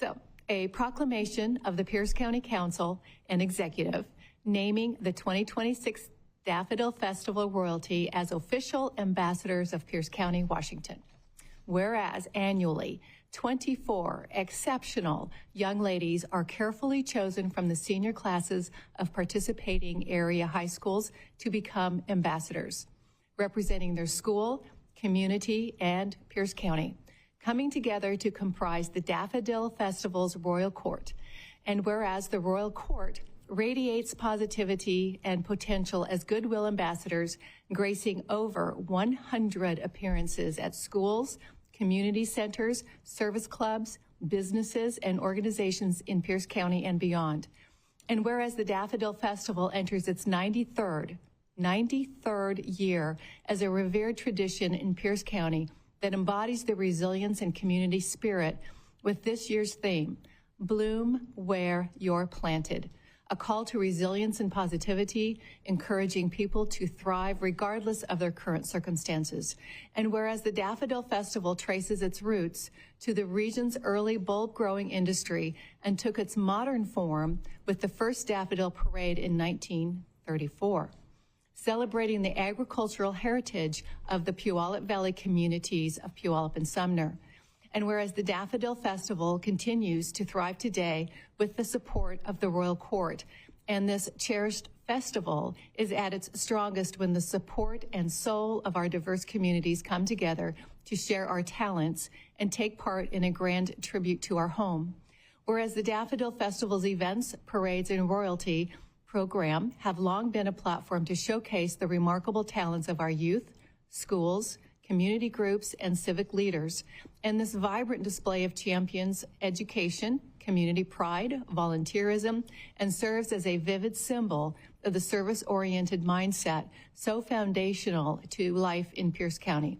So, a proclamation of the Pierce County Council and Executive naming the 2026 Daffodil Festival royalty as official ambassadors of Pierce County, Washington. Whereas annually, 24 exceptional young ladies are carefully chosen from the senior classes of participating area high schools to become ambassadors, representing their school, community, and Pierce County, coming together to comprise the Daffodil Festival's Royal Court. And whereas the Royal Court radiates positivity and potential as goodwill ambassadors, gracing over 100 appearances at schools, community centers, service clubs, businesses, and organizations in Pierce County and beyond. And whereas the Daffodil Festival enters its 93rd year as a revered tradition in Pierce County that embodies the resilience and community spirit with this year's theme, Bloom Where You're Planted, a call to resilience and positivity, encouraging people to thrive regardless of their current circumstances. And whereas the Daffodil Festival traces its roots to the region's early bulb-growing industry and took its modern form with the first Daffodil Parade in 1934, celebrating the agricultural heritage of the Puyallup Valley communities of Puyallup and Sumner. And whereas the Daffodil Festival continues to thrive today with the support of the Royal Court, and this cherished festival is at its strongest when the support and soul of our diverse communities come together to share our talents and take part in a grand tribute to our home. Whereas the Daffodil Festival's events, parades, and royalty program have long been a platform to showcase the remarkable talents of our youth, schools, community groups, and civic leaders. And this vibrant display of champions education, community pride, volunteerism, and serves as a vivid symbol of the service-oriented mindset so foundational to life in Pierce County.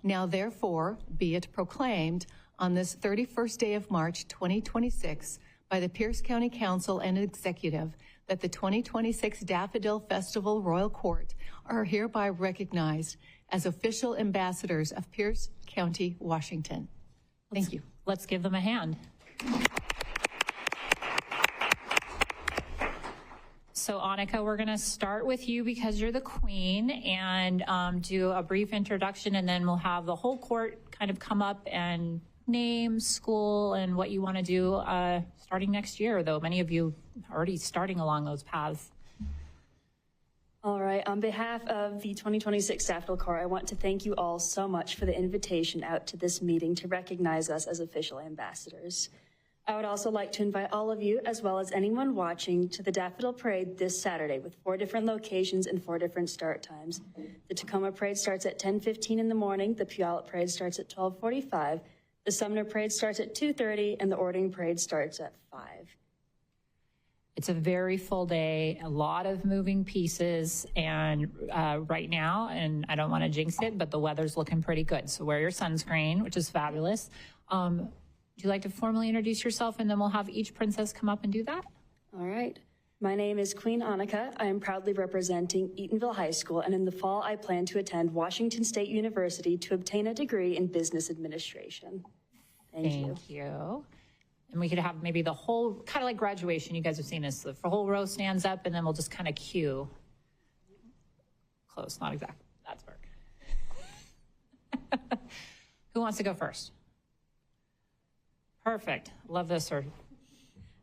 Now, therefore, be it proclaimed on this 31st day of March 2026 by the Pierce County Council and Executive that the 2026 Daffodil Festival Royal Court are hereby recognized as official ambassadors of Pierce County, Washington. Thank you. Let's give them a hand. So Annika, we're going to start with you because you're the queen and do a brief introduction, and then we'll have the whole court kind of come up and name, school, and what you want to do starting next year, though many of you are already starting along those paths. All right, on behalf of the 2026 Daffodil Corps, I want to thank you all so much for the invitation out to this meeting to recognize us as official ambassadors. I would also like to invite all of you, as well as anyone watching, to the Daffodil Parade this Saturday with 4 different locations and 4 different start times. The Tacoma Parade starts at 10:15 in the morning, the Puyallup Parade starts at 12:45, the Sumner Parade starts at 2:30, and the Ording Parade starts at 5. It's a very full day, a lot of moving pieces, and right now, and I don't want to jinx it, but the weather's looking pretty good. So wear your sunscreen, which is fabulous. Would you like to formally introduce yourself, and then we'll have each princess come up and do that? All right. My name is Queen Annika. I am proudly representing Eatonville High School, and in the fall, I plan to attend Washington State University to obtain a degree in business administration. Thank you. And we could have maybe the whole, kind of like graduation, you guys have seen this, the whole row stands up and then we'll just kind of cue. Close, not exact, that's work. Who wants to go first? Perfect, love this.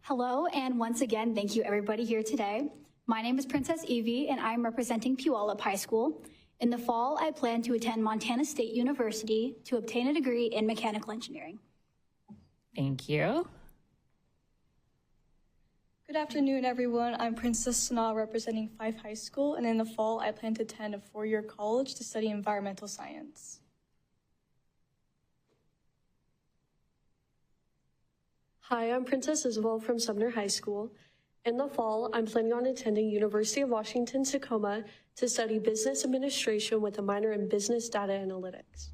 Hello, and once again, thank you everybody here today. My name is Princess Evie and I'm representing Puyallup High School. In the fall, I plan to attend Montana State University to obtain a degree in mechanical engineering. Thank you. Good afternoon, everyone. I'm Princess Sanaa representing Fife High School, and in the fall, I plan to attend a 4-year college to study environmental science. Hi, I'm Princess Isabel from Sumner High School. In the fall, I'm planning on attending University of Washington Tacoma to study business administration with a minor in business data analytics.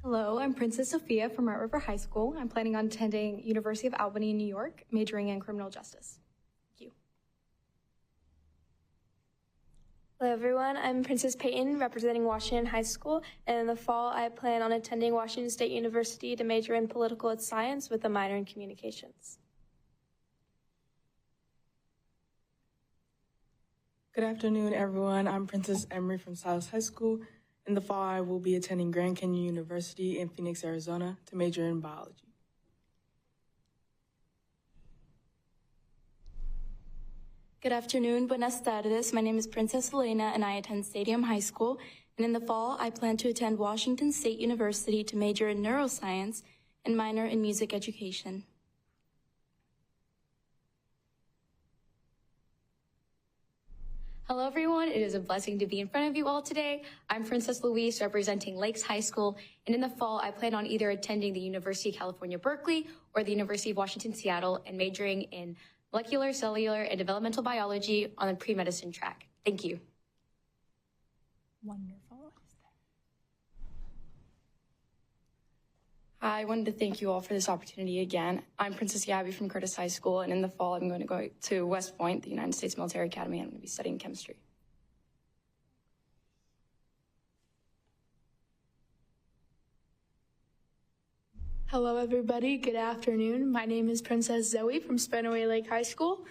Hello, I'm Princess Sophia from Red River High School. I'm planning on attending University of Albany in New York, majoring in criminal justice. Thank you. Hello everyone, I'm Princess Peyton representing Washington High School, and in the fall I plan on attending Washington State University to major in political science with a minor in communications. Good afternoon everyone, I'm Princess Emery from Silas High School. In the fall I will be attending Grand Canyon University in Phoenix, Arizona to major in biology. Good afternoon, buenas tardes. My name is Princess Elena and I attend Stadium High School. And in the fall, I plan to attend Washington State University to major in neuroscience and minor in music education. Hello everyone, it is a blessing to be in front of you all today. I'm Princess Louise representing Lakes High School, and in the fall I plan on either attending the University of California, Berkeley or the University of Washington, Seattle, and majoring in molecular, cellular, and developmental biology on the pre-medicine track. Thank you. Wonderful. Hi, I wanted to thank you all for this opportunity again. I'm Princess Gabby from Curtis High School, and in the fall I'm going to go to West Point, the United States Military Academy, and I'm going to be studying chemistry. Hello everybody, good afternoon. My name is Princess Zoe from Spenaway Lake High School,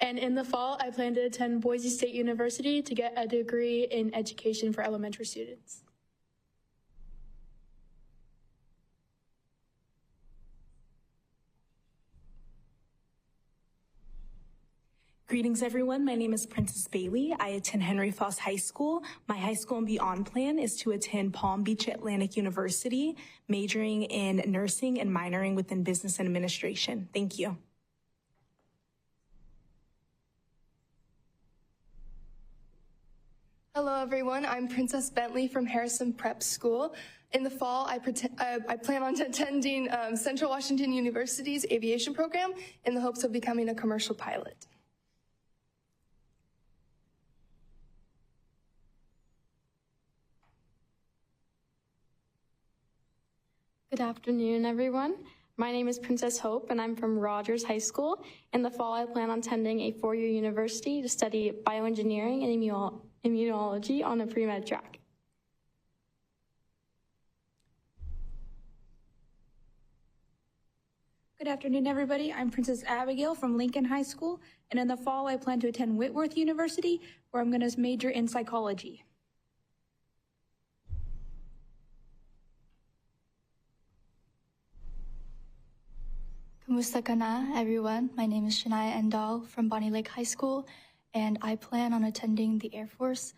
and in the fall I plan to attend Boise State University to get a degree in education for elementary students. Greetings, everyone. My name is Princess Bailey. I attend Henry Foss High School. My high school and beyond plan is to attend Palm Beach Atlantic University, majoring in nursing and minoring within business and administration. Thank you. Hello, everyone. I'm Princess Bentley from Harrison Prep School. In the fall, I plan on attending Central Washington University's aviation program in the hopes of becoming a commercial pilot. Good afternoon, everyone. My name is Princess Hope, and I'm from Rogers High School. In the fall, I plan on attending a four-year university to study bioengineering and immunology on a pre-med track. Good afternoon, everybody. I'm Princess Abigail from Lincoln High School, and in the fall, I plan to attend Whitworth University, where I'm going to major in psychology. Kumusta ka na, everyone? My name is Shania Endall from Bonnie Lake High School, and I plan on attending the Air Force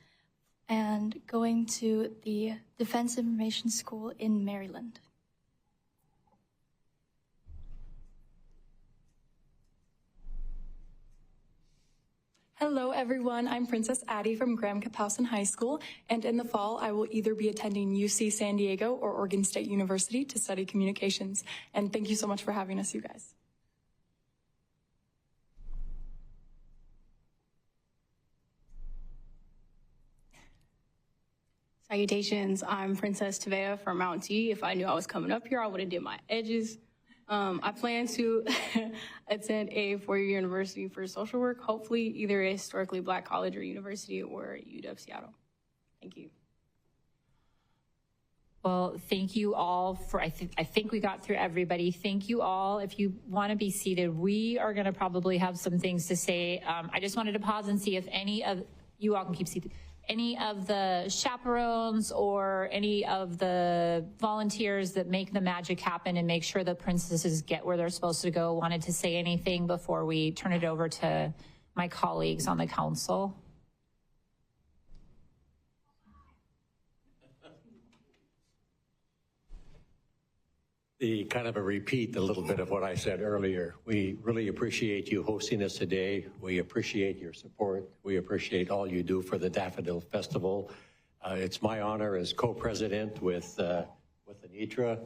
and going to the Defense Information School in Maryland. Hello, everyone. I'm Princess Addie from Graham Kapowson High School, and in the fall, I will either be attending UC San Diego or Oregon State University to study communications. And thank you so much for having us, you guys. Salutations, I'm Princess Tavea from Mount T. If I knew I was coming up here, I would have did my edges. I plan to attend a four-year university for social work, hopefully either a historically Black college or university or UW Seattle. Thank you. Well, thank you all for, I think we got through everybody. Thank you all. If you want to be seated, we are going to probably have some things to say. I just wanted to pause and see if any of you all can keep seated. Any of the chaperones or any of the volunteers that make the magic happen and make sure the princesses get where they're supposed to go wanted to say anything before we turn it over to my colleagues on the council? Kind of a repeat a little bit of what I said earlier. We really appreciate you hosting us today. We appreciate your support. We appreciate all you do for the Daffodil Festival. It's my honor as co-president with Anitra.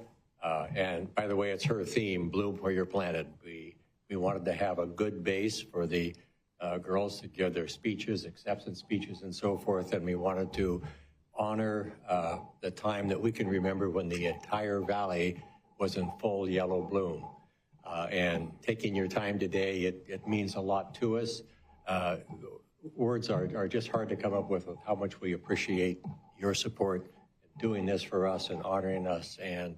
And by the way, it's her theme, Bloom Where You're Planted. We wanted to have a good base for the girls to give their speeches, acceptance speeches and so forth. And we wanted to honor the time that we can remember when the entire valley was in full yellow bloom. And taking your time today, it means a lot to us. words are just hard to come up with how much we appreciate your support in doing this for us and honoring us. And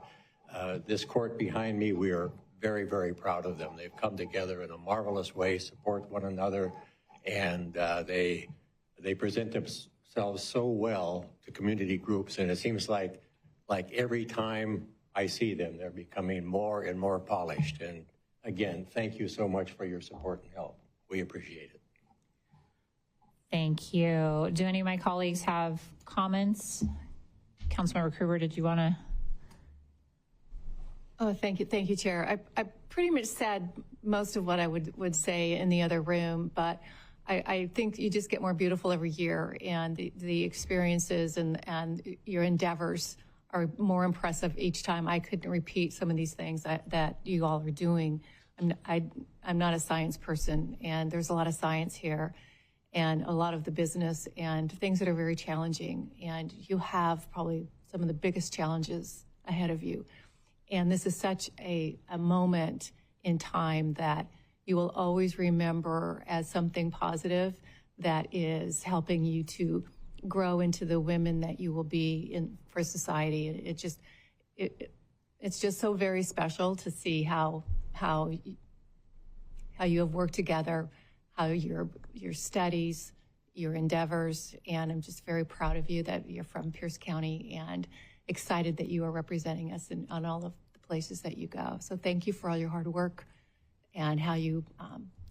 this court behind me, we are very, very proud of them. They've come together in a marvelous way, support one another, and they present themselves so well to community groups. And it seems like every time I see them, they're becoming more and more polished. And again, thank you so much for your support and help. We appreciate it. Thank you. Do any of my colleagues have comments? Councilmember Kruger, did you want to? Oh, thank you, Chair. I pretty much said most of what I would say in the other room, but I think you just get more beautiful every year, and the experiences and your endeavors are more impressive each time. I couldn't repeat some of these things that you all are doing. I'm not a science person, and there's a lot of science here, and a lot of the business and things that are very challenging. And you have probably some of the biggest challenges ahead of you. And this is such a moment in time that you will always remember as something positive that is helping you to grow into the women that you will be for society. It's just so very special to see how you have worked together, how your studies, your endeavors, and I'm just very proud of you that you're from Pierce County and excited that you are representing us on all of the places that you go. So thank you for all your hard work and how you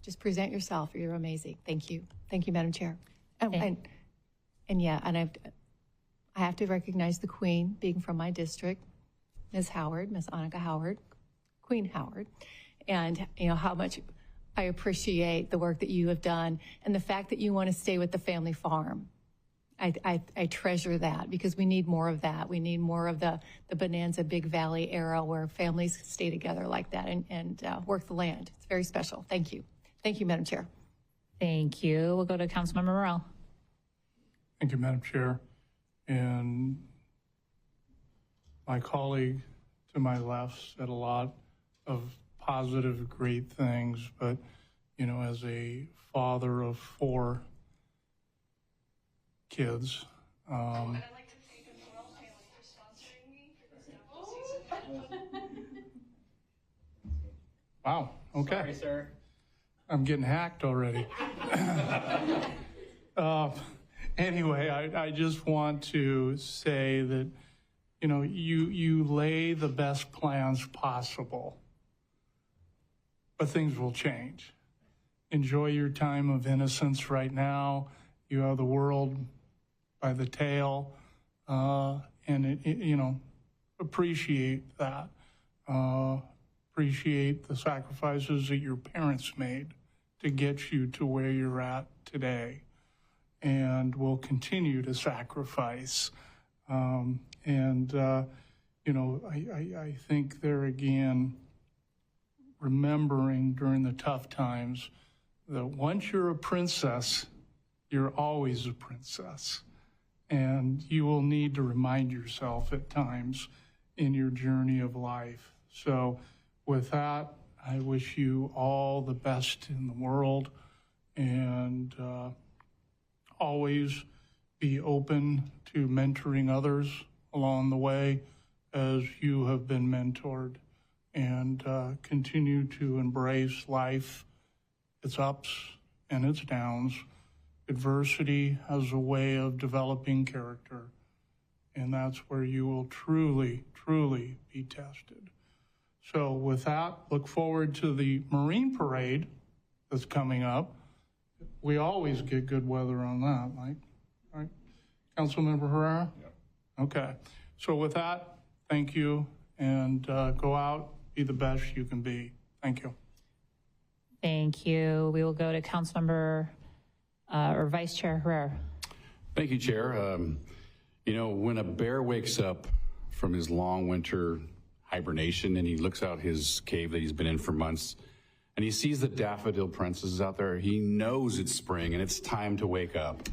just present yourself. You're amazing. Thank you. Thank you, Madam Chair. I have to recognize the Queen, being from my district, Ms. Annika Howard, Queen Howard, and how much I appreciate the work that you have done and the fact that you want to stay with the family farm. I treasure that because we need more of that. We need more of the Bonanza Big Valley era where families stay together like that and work the land. It's very special. Thank you. Thank you, Madam Chair. Thank you. We'll go to Councilmember Morrell. Thank you, Madam Chair. And my colleague to my left said a lot of positive, great things, but, as a father of 4 kids, I'd like to thank the Morrell family for sponsoring me for this season. Wow, okay. Sorry, sir. I'm getting hacked already. Anyway, I just want to say that, you lay the best plans possible, but things will change. Enjoy your time of innocence right now. You have the world by the tail, and appreciate that. Appreciate the sacrifices that your parents made to get you to where you're at today, and will continue to sacrifice. I think there again, remembering during the tough times that once you're a princess, you're always a princess. And you will need to remind yourself at times in your journey of life. So with that, I wish you all the best in the world, and always be open to mentoring others along the way as you have been mentored, and continue to embrace life, its ups and its downs. Adversity has a way of developing character, and that's where you will truly, truly be tested. So with that, look forward to the Marine Parade that's coming up. We always get good weather on that, Mike, right? Councilmember Herrera? Yep. Okay. So with that, thank you, and go out, be the best you can be. Thank you. Thank you. We will go to Councilmember or Vice Chair Herrera. Thank you, Chair. When a bear wakes up from his long winter hibernation and he looks out his cave that he's been in for months and he sees the daffodil princesses out there, he knows it's spring and it's time to wake up.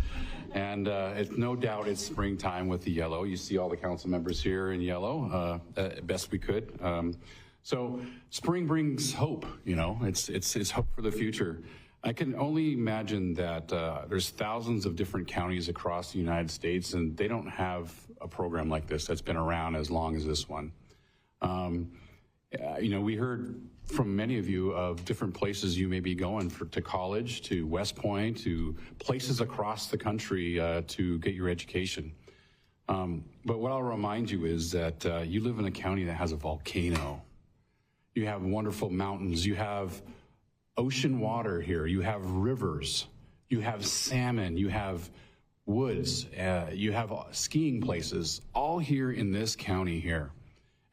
And it's no doubt it's springtime with the yellow. You see all the council members here in yellow, best we could. So spring brings hope, it's hope for the future. I can only imagine that there's thousands of different counties across the United States, and they don't have a program like this that's been around as long as this one. We heard from many of you of different places you may be going to college, to West Point, to places across the country to get your education. But what I'll remind you is that you live in a county that has a volcano. You have wonderful mountains. You have ocean water here. You have rivers. You have salmon. You have woods. You have skiing places, all here in this county here.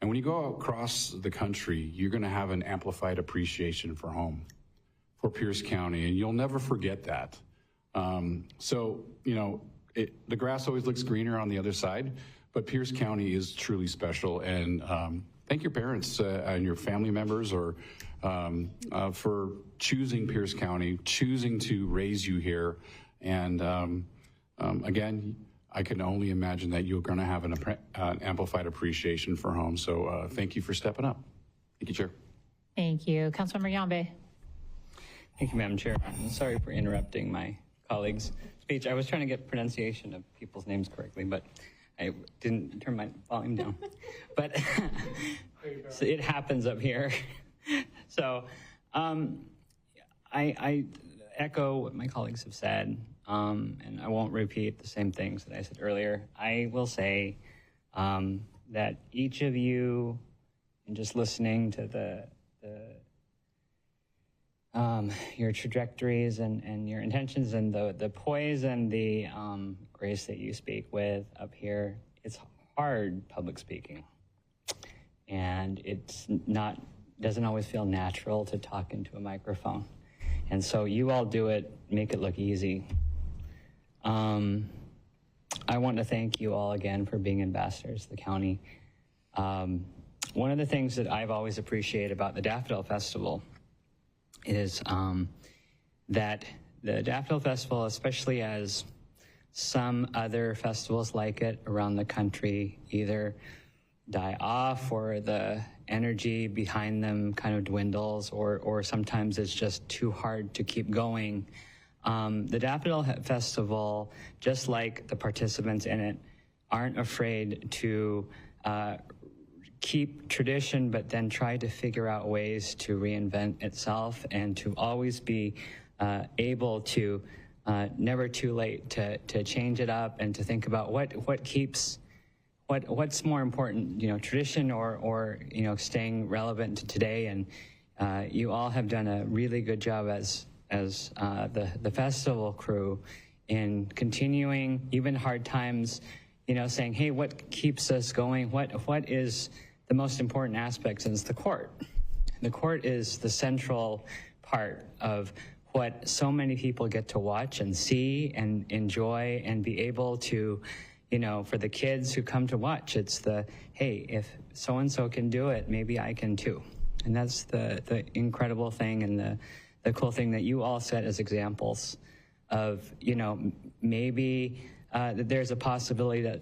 And when you go across the country, you're going to have an amplified appreciation for home, for Pierce County, and you'll never forget that. The grass always looks greener on the other side, but Pierce County is truly special. And thank your parents and your family members for choosing Pierce County, choosing to raise you here. And again, I can only imagine that you're going to have an amplified appreciation for home. So thank you for stepping up. Thank you, Chair. Thank you. Councilmember Yambe. Thank you, Madam Chair. I'm sorry for interrupting my colleague's speech. I was trying to get pronunciation of people's names correctly, but I didn't turn my volume down. But so it happens up here. So I echo what my colleagues have said, and I won't repeat the same things that I said earlier. I will say that each of you, and just listening to your trajectories and your intentions and the poise and the grace that you speak with up here, it's hard public speaking. And doesn't always feel natural to talk into a microphone. And so you all do it, make it look easy. I want to thank you all again for being ambassadors to the county. One of the things that I've always appreciated about the Daffodil Festival is that the Daffodil Festival, especially as some other festivals like it around the country, either die off or the energy behind them kind of dwindles, or sometimes it's just too hard to keep going. The Daffodil Festival, just like the participants in it, aren't afraid to keep tradition, but then try to figure out ways to reinvent itself and to always be able to, never too late to change it up and to think about what's more important, tradition or staying relevant to today. And you all have done a really good job as the festival crew in continuing, even hard times, saying, hey, what keeps us going? What is the most important aspects? And it's the court. The court is the central part of what so many people get to watch and see and enjoy and be able to, for the kids who come to watch, it's hey, if so-and-so can do it, maybe I can too. And that's the incredible thing and the cool thing that you all set as examples of, maybe there's a possibility that,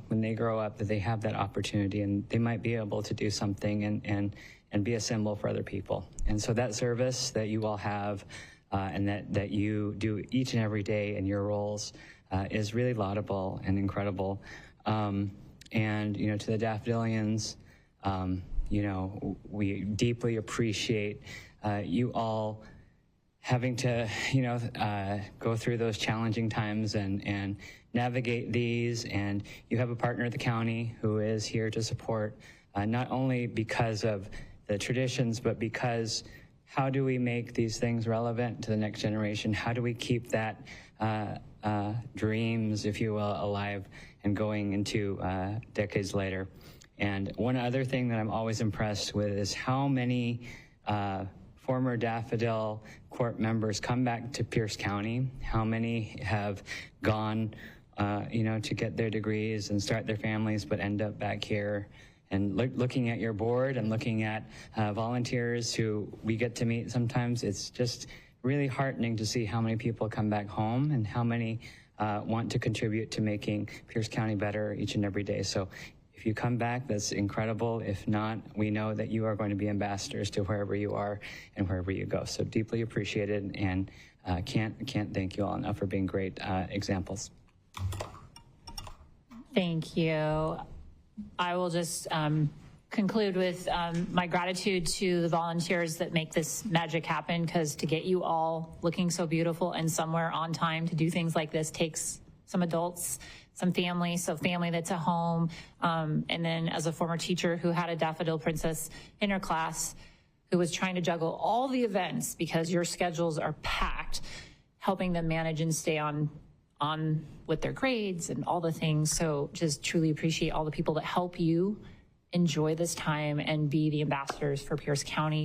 when they grow up that they have that opportunity and they might be able to do something and be a symbol for other people. And so that service that you all have and that you do each and every day in your roles is really laudable and incredible. And, to the Daffodilians, we deeply appreciate you all having to, go through those challenging times and navigate these. And you have a partner at the county who is here to support, not only because of the traditions, but because how do we make these things relevant to the next generation? How do we keep that dreams, if you will, alive and going into decades later? And one other thing that I'm always impressed with is how many former Daffodil Court members come back to Pierce County, how many have gone, to get their degrees and start their families, but end up back here. And looking at your board and looking at volunteers who we get to meet sometimes, it's just really heartening to see how many people come back home and how many want to contribute to making Pierce County better each and every day. So if If you come back, that's incredible. If not, we know that you are going to be ambassadors to wherever you are and wherever you go. So deeply appreciated, and can't thank you all enough for being great examples. Thank you. I will just conclude with my gratitude to the volunteers that make this magic happen, because to get you all looking so beautiful and somewhere on time to do things like this takes some adults, some family, so family that's at home. And then as a former teacher who had a Daffodil Princess in her class who was trying to juggle all the events because your schedules are packed, helping them manage and stay on with their grades and all the things. So just truly appreciate all the people that help you enjoy this time and be the ambassadors for Pierce County.